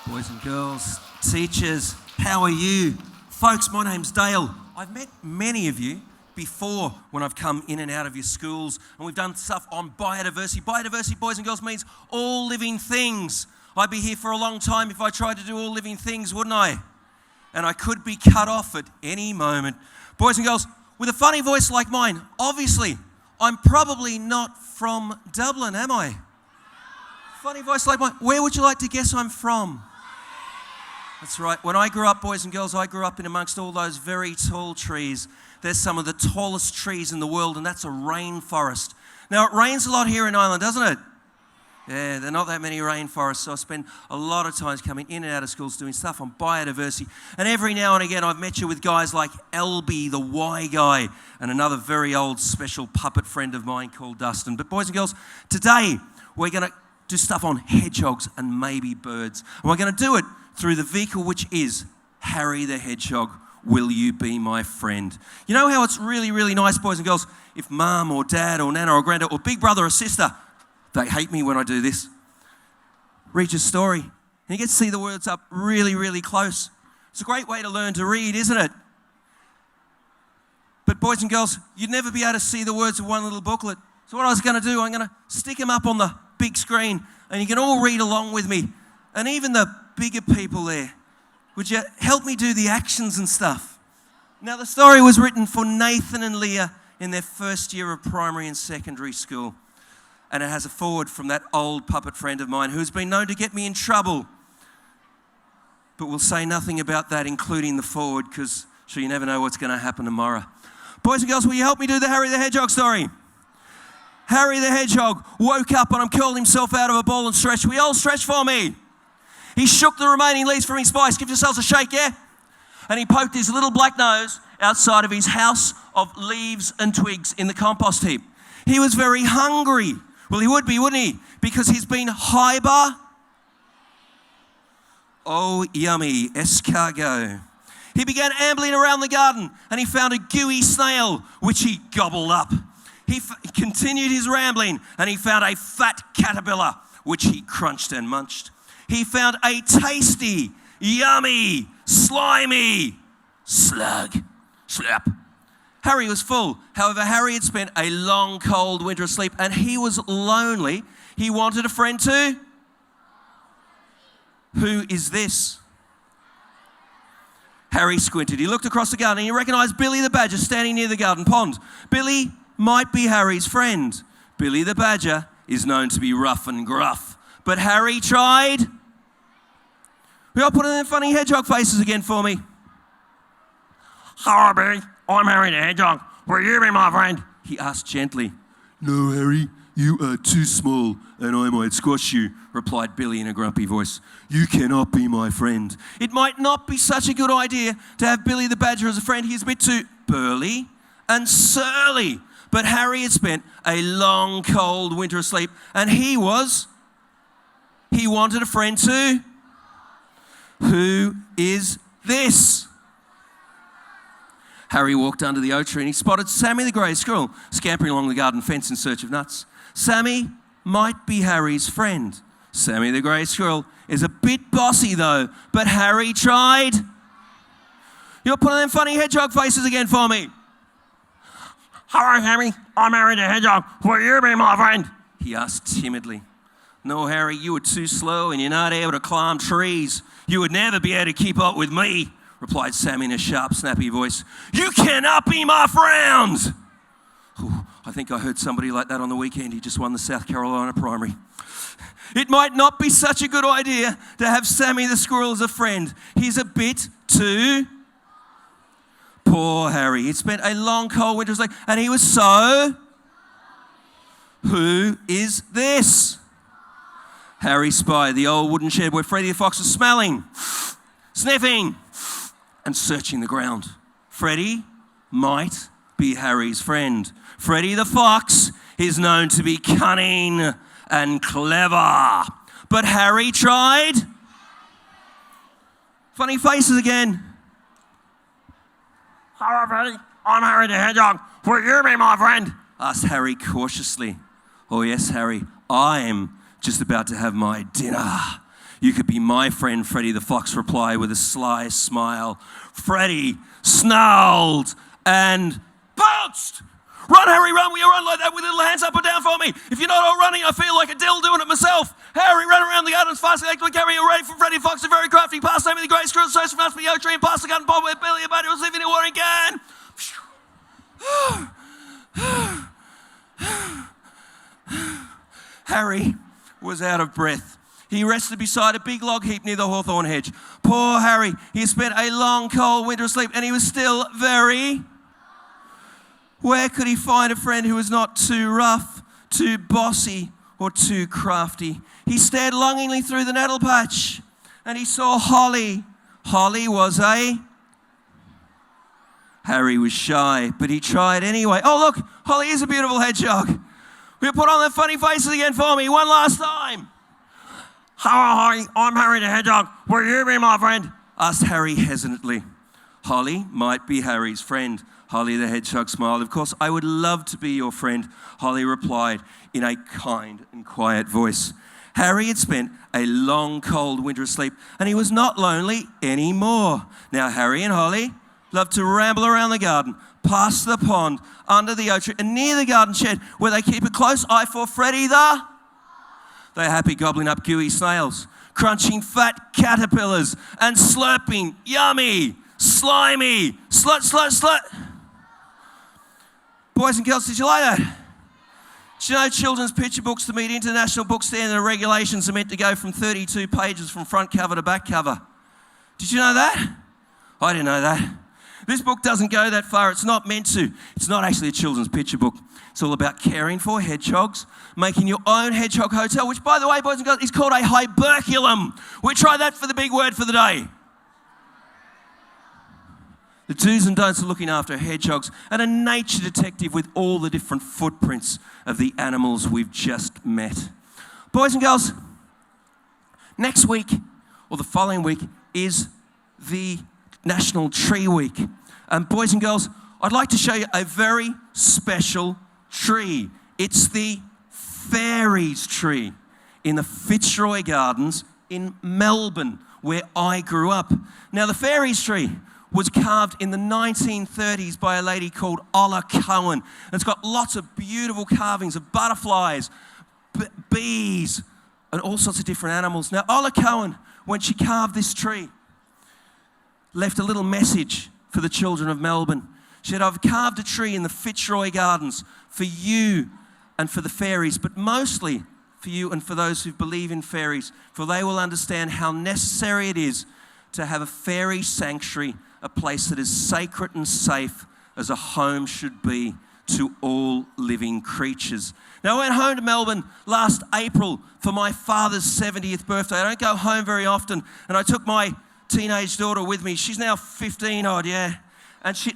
Boys and girls, teachers, how are you? Folks, my name's Dale. I've met many of you before when I've come in and out of your schools, and we've done stuff on biodiversity. Biodiversity, boys and girls, means all living things. I'd be here for a long time if I tried to do all living things, wouldn't I? And I could be cut off at any moment. Boys and girls, with a funny voice like mine, obviously, I'm probably not from Dublin, am I? Funny voice like mine. Where would you like to guess I'm from? That's right. When I grew up, boys and girls, I grew up in amongst all those very tall trees. There's some of the tallest trees in the world, and that's a rainforest. Now, it rains a lot here in Ireland, doesn't it? Yeah, there are not that many rainforests, so I spend a lot of times coming in and out of schools doing stuff on biodiversity. And every now and again, I've met you with guys like Elby, the Y guy, and another very old special puppet friend of mine called Dustin. But boys and girls, today we're going to do stuff on hedgehogs and maybe birds. And we're going to do it through the vehicle which is Harry the Hedgehog. Will you be my friend? You know how it's really, really nice, boys and girls, if mum or dad or nana or granddad or big brother or sister, they hate me when I do this, reads a story and you get to see the words up really, really close. It's a great way to learn to read, isn't it? But boys and girls, you'd never be able to see the words of one little booklet. So what I was going to do, I'm going to stick them up on the big screen and you can all read along with me. And even the bigger people there, would you help me do the actions and stuff? Now, the story was written for Nathan and Leah in their first year of primary and secondary school. And it has a foreword from that old puppet friend of mine who's been known to get me in trouble. But we'll say nothing about that, including the foreword, because sure, you never know what's going to happen tomorrow. Boys and girls, will you help me do the Harry the Hedgehog story? Harry the Hedgehog woke up and curled himself out of a ball and stretched. We all stretch for me. He shook the remaining leaves from his spice. Give yourselves a shake, yeah? And he poked his little black nose outside of his house of leaves and twigs in the compost heap. He was very hungry. Well, he would be, wouldn't he? Because he's been hyper. Oh, yummy, escargot. He began ambling around the garden and he found a gooey snail, which he gobbled up. He continued his rambling and he found a fat caterpillar, which he crunched and munched. He found a tasty, yummy, slimy slug. Slap. Harry was full. However, Harry had spent a long, cold winter asleep and he was lonely. He wanted a friend too. Who is this? Harry squinted. He looked across the garden and he recognised Billy the Badger standing near the garden pond. Billy might be Harry's friend. Billy the Badger is known to be rough and gruff. But Harry tried. We all put in their funny hedgehog faces again for me. Hello, Billy. I'm Harry the Hedgehog. Will you be my friend? He asked gently. No, Harry, you are too small and I might squash you, replied Billy in a grumpy voice. You cannot be my friend. It might not be such a good idea to have Billy the Badger as a friend. He's a bit too burly and surly. But Harry had spent a long, cold winter asleep and he wanted a friend too. Who is this? Harry walked under the oak tree and he spotted Sammy the grey squirrel scampering along the garden fence in search of nuts. Sammy might be Harry's friend. Sammy the grey squirrel is a bit bossy though, but Harry tried. You're putting them funny hedgehog faces again for me. Hello, Harry. I'm Harry the Hedgehog. Will you be my friend? He asked timidly. No, Harry, you are too slow and you're not able to climb trees. You would never be able to keep up with me, replied Sammy in a sharp, snappy voice. You cannot be my friend! Ooh, I think I heard somebody like that on the weekend. He just won the South Carolina primary. It might not be such a good idea to have Sammy the squirrel as a friend. He's a bit too... Poor Harry. He'd spent a long, cold winter asleep and he was so... Who is this? Harry spied the old wooden shed where Freddy the Fox was smelling, sniffing, and searching the ground. Freddy might be Harry's friend. Freddy the Fox is known to be cunning and clever. But Harry tried. Funny faces again. Hello, Freddy. I'm Harry the Hedgehog. Will you be my friend? Asked Harry cautiously. Oh yes, Harry, I'm just about to have my dinner. You could be my friend, Freddy the Fox replied with a sly smile. Freddy snarled and pounced. Run, Harry, run. Will you run like that with little hands up and down for me? If you're not all running, I feel like a dill doing it myself. Harry ran around the garden as fast as he could carry a ready from Freddy Fox, a very crafty pastime with the great squirrel, so from us the oak tree and past the garden pond where Billy and Buddy was living in Warren can. Harry was out of breath. He rested beside a big log heap near the hawthorn hedge. Poor Harry, he had spent a long, cold winter asleep, and he was still very... Where could he find a friend who was not too rough, too bossy, or too crafty? He stared longingly through the nettle patch, and he saw Holly. Holly was a... Harry was shy, but he tried anyway. Oh, look, Holly is a beautiful hedgehog. Will you put on their funny faces again for me one last time? Hello, Harry. I'm Harry the Hedgehog. Will you be my friend? Asked Harry hesitantly. Holly might be Harry's friend. Holly the Hedgehog smiled. Of course, I would love to be your friend, Holly replied in a kind and quiet voice. Harry had spent a long, cold winter asleep, and he was not lonely anymore. Now, Harry and Holly loved to ramble around the garden, past the pond, under the oak tree, and near the garden shed, where they keep a close eye for Freddy the... They're happy gobbling up gooey snails, crunching fat caterpillars, and slurping yummy, slimy, slut. Boys and girls, did you like that? Did you know children's picture books to meet international book standard and regulations are meant to go from 32 pages from front cover to back cover? Did you know that? I didn't know that. This book doesn't go that far. It's not meant to. It's not actually a children's picture book. It's all about caring for hedgehogs, making your own hedgehog hotel, which, by the way, boys and girls, is called a hyberculum. We try that for the big word for the day. The do's and don'ts of looking after hedgehogs, and a nature detective with all the different footprints of the animals we've just met. Boys and girls, next week, or the following week, is the National Tree Week. And boys and girls, I'd like to show you a very special tree. It's the Fairies tree in the Fitzroy Gardens in Melbourne, where I grew up. Now, the Fairies tree was carved in the 1930s by a lady called Ola Cohen. And it's got lots of beautiful carvings of butterflies, bees, and all sorts of different animals. Now, Ola Cohen, when she carved this tree, left a little message for the children of Melbourne. She said, I've carved a tree in the Fitzroy Gardens for you and for the fairies, but mostly for you and for those who believe in fairies, for they will understand how necessary it is to have a fairy sanctuary, a place that is sacred and safe as a home should be to all living creatures. Now, I went home to Melbourne last April for my father's 70th birthday. I don't go home very often, and I took my teenage daughter with me. She's now 15 odd, yeah. And she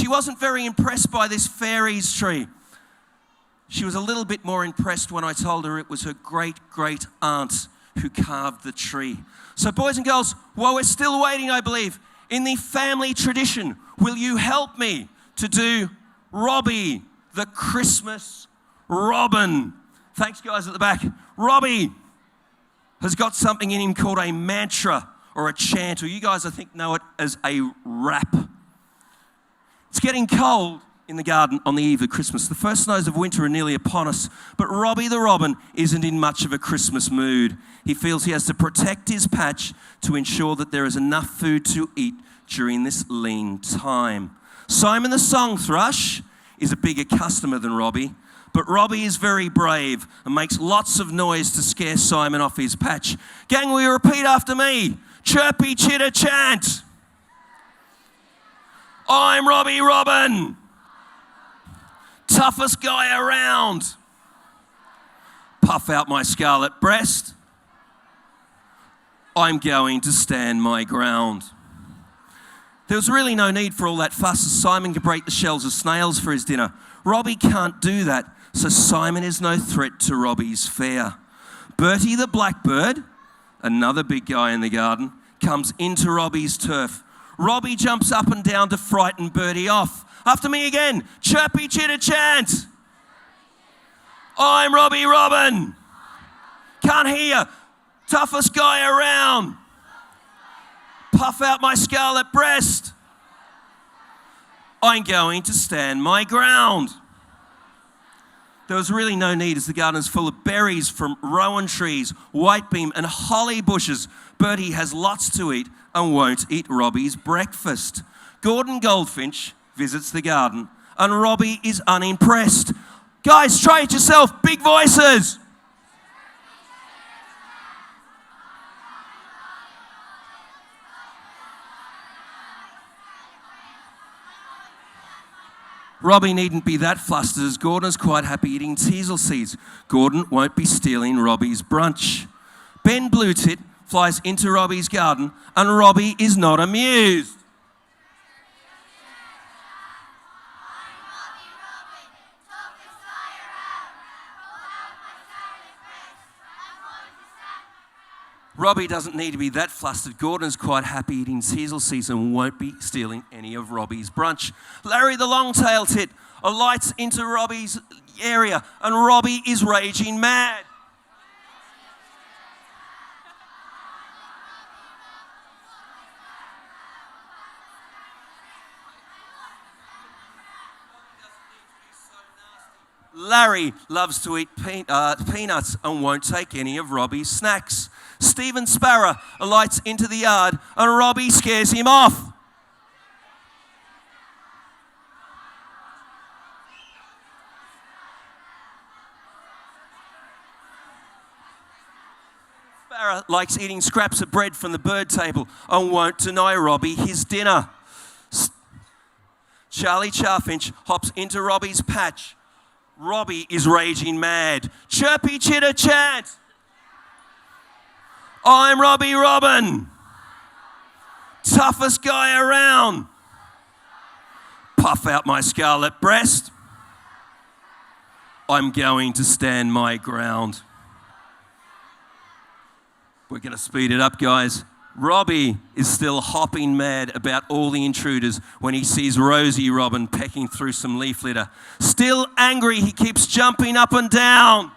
wasn't very impressed by this fairies tree. She was a little bit more impressed when I told her it was her great aunt who carved the tree. So boys and girls, while we're still waiting, I believe, in the family tradition, will you help me to do Robbie the Christmas Robin? Thanks, guys at the back. Robbie has got something in him called a mantra or a chant, or you guys, I think, know it as a rap. It's getting cold in the garden on the eve of Christmas. The first snows of winter are nearly upon us, but Robbie the Robin isn't in much of a Christmas mood. He feels he has to protect his patch to ensure that there is enough food to eat during this lean time. Simon the song thrush is a bigger customer than Robbie, but Robbie is very brave and makes lots of noise to scare Simon off his patch. Gang, will you repeat after me? Chirpy chitter chant. I'm Robbie Robin. Toughest guy around. Puff out my scarlet breast. I'm going to stand my ground. There was really no need for all that fuss. Simon could break the shells of snails for his dinner. Robbie can't do that, so Simon is no threat to Robbie's fare. Bertie the blackbird, another big guy in the garden, comes into Robbie's turf. Robbie jumps up and down to frighten Bertie off. After me again, chirpy chitter chant. I'm Robbie Robin. Can't hear. Toughest guy around. Puff out my scarlet breast. I'm going to stand my ground. There was really no need as the garden is full of berries from rowan trees, whitebeam and holly bushes. Bertie has lots to eat and won't eat Robbie's breakfast. Gordon Goldfinch visits the garden and Robbie is unimpressed. Guys, try it yourself. Big voices. Robbie needn't be that flustered as Gordon's quite happy eating teasel seeds. Gordon won't be stealing Robbie's brunch. Ben Bluetit flies into Robbie's garden and Robbie is not amused. Robbie doesn't need to be that flustered. Gordon's quite happy eating teasel seeds and won't be stealing any of Robbie's brunch. Larry the long-tailed tit alights into Robbie's area and Robbie is raging mad. Larry loves to eat peanuts and won't take any of Robbie's snacks. Stephen Sparrow alights into the yard and Robbie scares him off. Sparrow likes eating scraps of bread from the bird table and won't deny Robbie his dinner. Charlie Charfinch hops into Robbie's patch. Robbie is raging mad. Chirpy chitter chat. I'm Robbie Robin. Toughest guy around. Puff out my scarlet breast. I'm going to stand my ground. We're going to speed it up, guys. Robbie is still hopping mad about all the intruders when he sees Rosie Robin pecking through some leaf litter. Still angry, he keeps jumping up and down.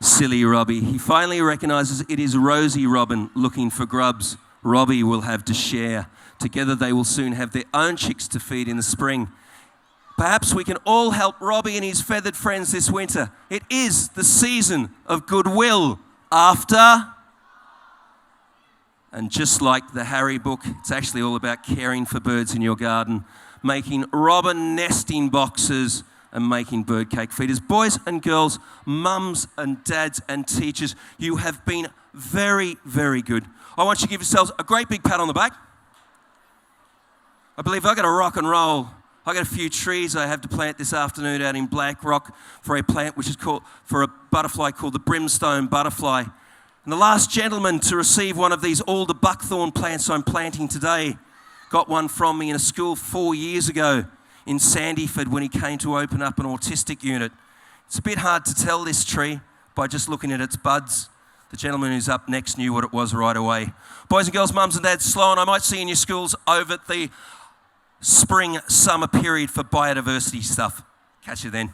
Silly Robbie. He finally recognises it is Rosie Robin looking for grubs. Robbie will have to share. Together they will soon have their own chicks to feed in the spring. Perhaps we can all help Robbie and his feathered friends this winter. It is the season of goodwill. After, and just like the Harry book, it's actually all about caring for birds in your garden, making robin nesting boxes and making bird cake feeders. Boys and girls, mums and dads and teachers, you have been very, very good. I want you to give yourselves a great big pat on the back. I believe I've got to rock and roll. I've got a few trees I have to plant this afternoon out in Black Rock for a plant which is called, for a butterfly called the brimstone butterfly. And the last gentleman to receive one of these alder buckthorn plants I'm planting today got one from me in a school 4 years ago in Sandyford when he came to open up an autistic unit. It's a bit hard to tell this tree by just looking at its buds. The gentleman who's up next knew what it was right away. Boys and girls, mums and dads, slow on. I might see you in your schools over at the spring, summer period for biodiversity stuff. Catch you then.